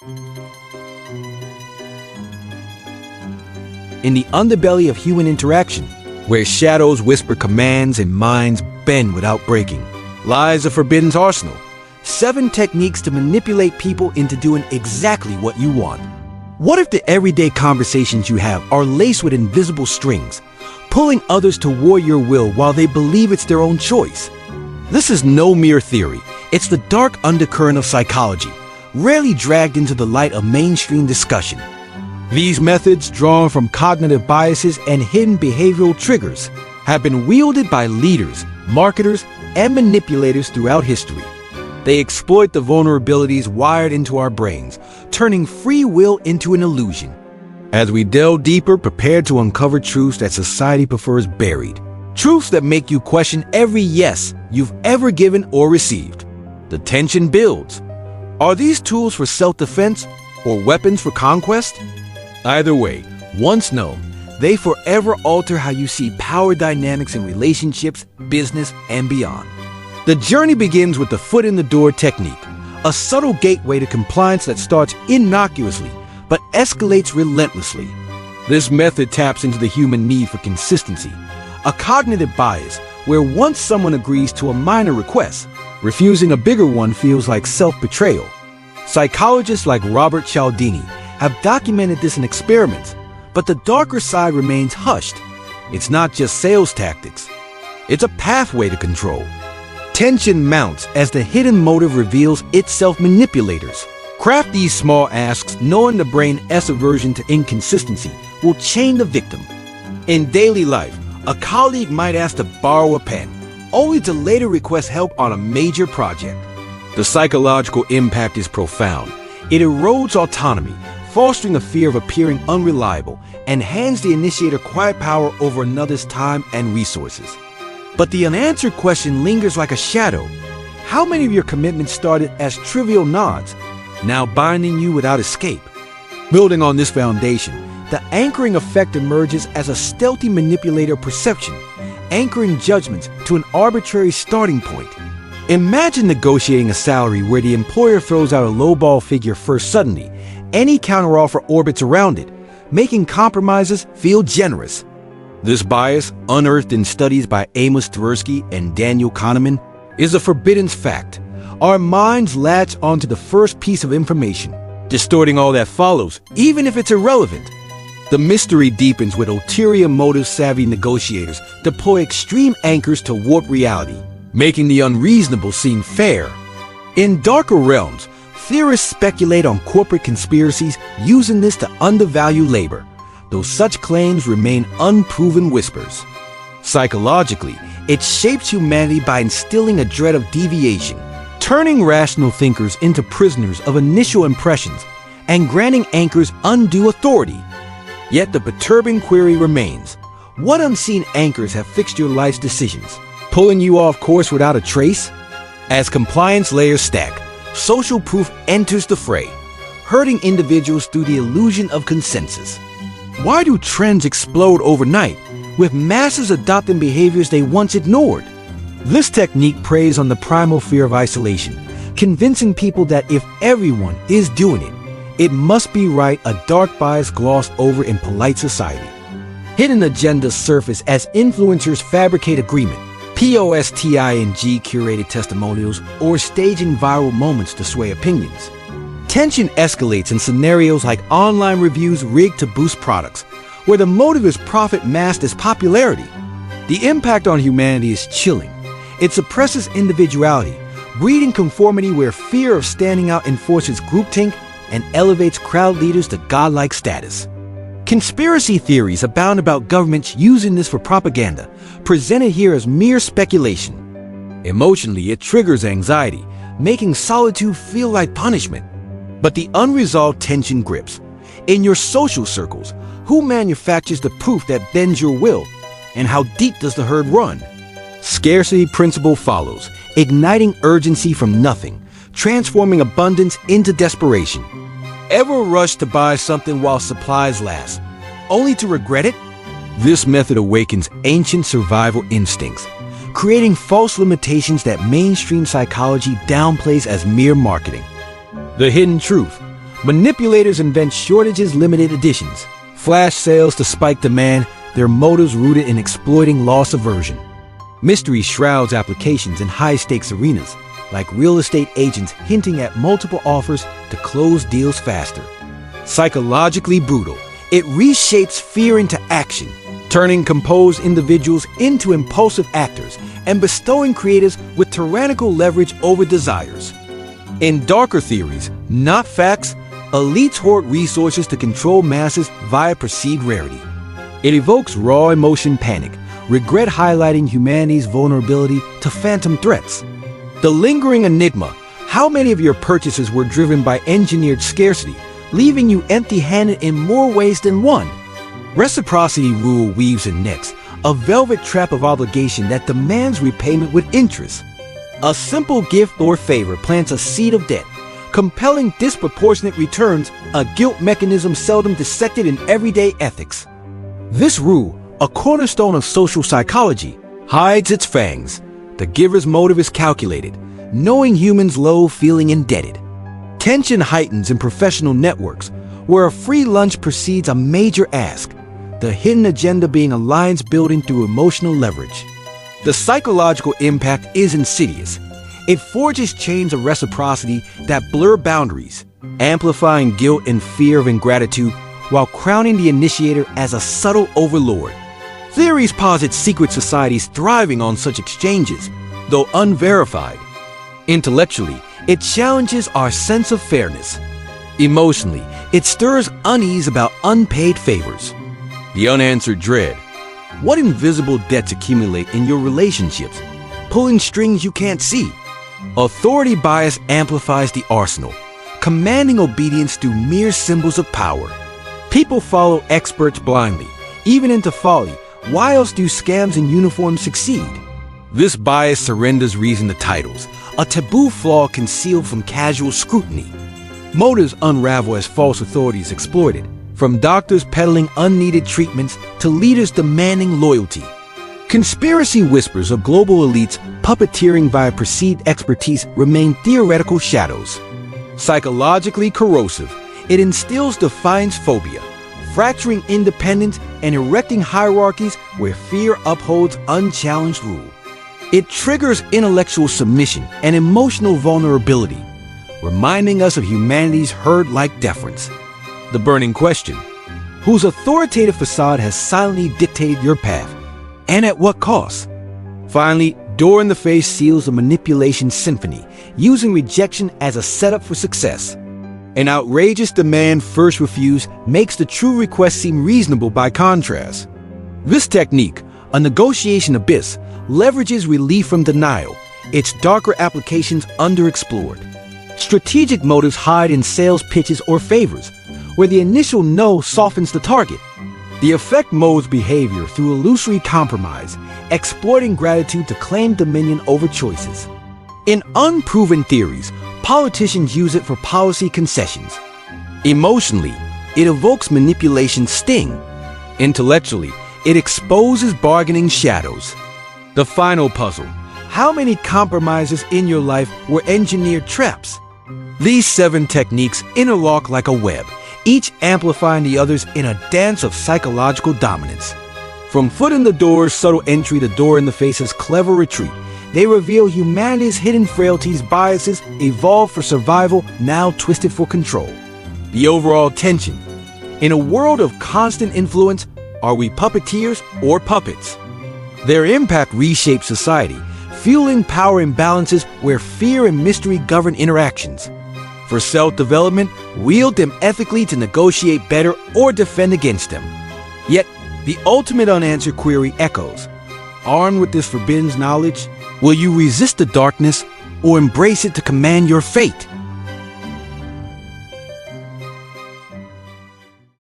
In the underbelly of human interaction, where shadows whisper commands and minds bend without breaking, lies a forbidden arsenal. 7 techniques to manipulate people into doing exactly what you want. What if the everyday conversations you have are laced with invisible strings, pulling others toward your will while they believe it's their own choice? This is no mere theory. It's the dark undercurrent of psychology, rarely dragged into the light of mainstream discussion. These methods, drawn from cognitive biases and hidden behavioral triggers, have been wielded by leaders, marketers, and manipulators throughout history. They exploit the vulnerabilities wired into our brains, turning free will into an illusion. As we delve deeper, prepare to uncover truths that society prefers buried. Truths that make you question every yes you've ever given or received. The tension builds. Are these tools for self-defense or weapons for conquest? Either way, once known, they forever alter how you see power dynamics in relationships, business, and beyond. The journey begins with the foot in the door technique, a subtle gateway to compliance that starts innocuously but escalates relentlessly. This method taps into the human need for consistency, a cognitive bias where once someone agrees to a minor request, refusing a bigger one feels like self-betrayal. Psychologists like Robert Cialdini have documented this in experiments, but the darker side remains hushed. It's not just sales tactics. It's a pathway to control. Tension mounts as the hidden motive reveals itself. Manipulators craft these small asks knowing the brain's aversion to inconsistency will chain the victim. In daily life, a colleague might ask to borrow a pen, only to later request help on a major project. The psychological impact is profound. It erodes autonomy, fostering a fear of appearing unreliable, and hands the initiator quiet power over another's time and resources. But the unanswered question lingers like a shadow. How many of your commitments started as trivial nods, now binding you without escape? Building on this foundation, the anchoring effect emerges as a stealthy manipulator perception, anchoring judgments to an arbitrary starting point. Imagine negotiating a salary where the employer throws out a lowball figure first. Suddenly, any counteroffer orbits around it, making compromises feel generous. This bias, unearthed in studies by Amos Tversky and Daniel Kahneman, is a forbidden fact. Our minds latch onto the first piece of information, distorting all that follows, even if it's irrelevant. The mystery deepens with ulterior motive-savvy negotiators deploy extreme anchors to warp reality, making the unreasonable seem fair. In darker realms, theorists speculate on corporate conspiracies using this to undervalue labor, though such claims remain unproven whispers. Psychologically, it shapes humanity by instilling a dread of deviation, turning rational thinkers into prisoners of initial impressions, and granting anchors undue authority. Yet the perturbing query remains: what unseen anchors have fixed your life's decisions, pulling you off course without a trace? As compliance layers stack, social proof enters the fray, hurting individuals through the illusion of consensus. Why do trends explode overnight, with masses adopting behaviors they once ignored? This technique preys on the primal fear of isolation, convincing people that if everyone is doing it, it must be right, a dark bias glossed over in polite society. Hidden agendas surface as influencers fabricate agreement, posting curated testimonials, or staging viral moments to sway opinions. Tension escalates in scenarios like online reviews rigged to boost products, where the motive is profit masked as popularity. The impact on humanity is chilling. It suppresses individuality, breeding conformity where fear of standing out enforces groupthink and elevates crowd leaders to godlike status. Conspiracy theories abound about governments using this for propaganda, presented here as mere speculation. Emotionally, it triggers anxiety, making solitude feel like punishment. But the unresolved tension grips. In your social circles, who manufactures the proof that bends your will? And how deep does the herd run? Scarcity principle follows, igniting urgency from nothing, transforming abundance into desperation. Ever rush to buy something while supplies last, only to regret it? This method awakens ancient survival instincts, creating false limitations that mainstream psychology downplays as mere marketing. The hidden truth: Manipulators invent shortages, limited editions, flash sales to spike demand, their motives rooted in exploiting loss aversion. Mystery shrouds applications in high-stakes arenas, like real estate agents hinting at multiple offers to close deals faster. Psychologically brutal, it reshapes fear into action, turning composed individuals into impulsive actors and bestowing creators with tyrannical leverage over desires. In darker theories, not facts, elites hoard resources to control masses via perceived rarity. It evokes raw emotion panic, regret highlighting humanity's vulnerability to phantom threats. The lingering enigma, how many of your purchases were driven by engineered scarcity, leaving you empty-handed in more ways than one? Reciprocity rule weaves in nets, a velvet trap of obligation that demands repayment with interest. A simple gift or favor plants a seed of debt, compelling disproportionate returns, a guilt mechanism seldom dissected in everyday ethics. This rule, a cornerstone of social psychology, hides its fangs. The giver's motive is calculated, knowing humans loathe feeling indebted. Tension heightens in professional networks, where a free lunch precedes a major ask, the hidden agenda being alliance building through emotional leverage. The psychological impact is insidious. It forges chains of reciprocity that blur boundaries, amplifying guilt and fear of ingratitude while crowning the initiator as a subtle overlord. Theories posit secret societies thriving on such exchanges, though unverified. Intellectually, it challenges our sense of fairness. Emotionally, it stirs unease about unpaid favors. The unanswered dread. What invisible debts accumulate in your relationships, pulling strings you can't see? Authority bias amplifies the arsenal, commanding obedience through mere symbols of power. People follow experts blindly, even into folly. Why else do scams in uniform succeed? This bias surrenders reason to titles, a taboo flaw concealed from casual scrutiny. Motives unravel as false authorities exploited, from doctors peddling unneeded treatments to leaders demanding loyalty. Conspiracy whispers of global elites puppeteering via perceived expertise remain theoretical shadows. Psychologically corrosive, it instills defiance phobia, fracturing independence and erecting hierarchies where fear upholds unchallenged rule. It triggers intellectual submission and emotional vulnerability, reminding us of humanity's herd-like deference. The burning question: whose authoritative facade has silently dictated your path, and at what cost? Finally, Door in the Face seals the manipulation symphony, using rejection as a setup for success. An outrageous demand first refused makes the true request seem reasonable by contrast. This technique, a negotiation abyss, leverages relief from denial, its darker applications underexplored. Strategic motives hide in sales pitches or favors, where the initial no softens the target. The effect molds behavior through illusory compromise, exploiting gratitude to claim dominion over choices. In unproven theories, politicians use it for policy concessions. Emotionally, it evokes manipulation's sting. Intellectually, it exposes bargaining shadows. The final puzzle: how many compromises in your life were engineered traps? These 7 techniques interlock like a web, each amplifying the others in a dance of psychological dominance. From foot in the door's subtle entry to Door in the Face's clever retreat, they reveal humanity's hidden frailties, biases, evolved for survival, now twisted for control. The overall tension: in a world of constant influence, are we puppeteers or puppets? Their impact reshapes society, fueling power imbalances where fear and mystery govern interactions. For self-development, wield them ethically to negotiate better or defend against them. Yet, the ultimate unanswered query echoes. Armed with this forbidden knowledge, will you resist the darkness or embrace it to command your fate?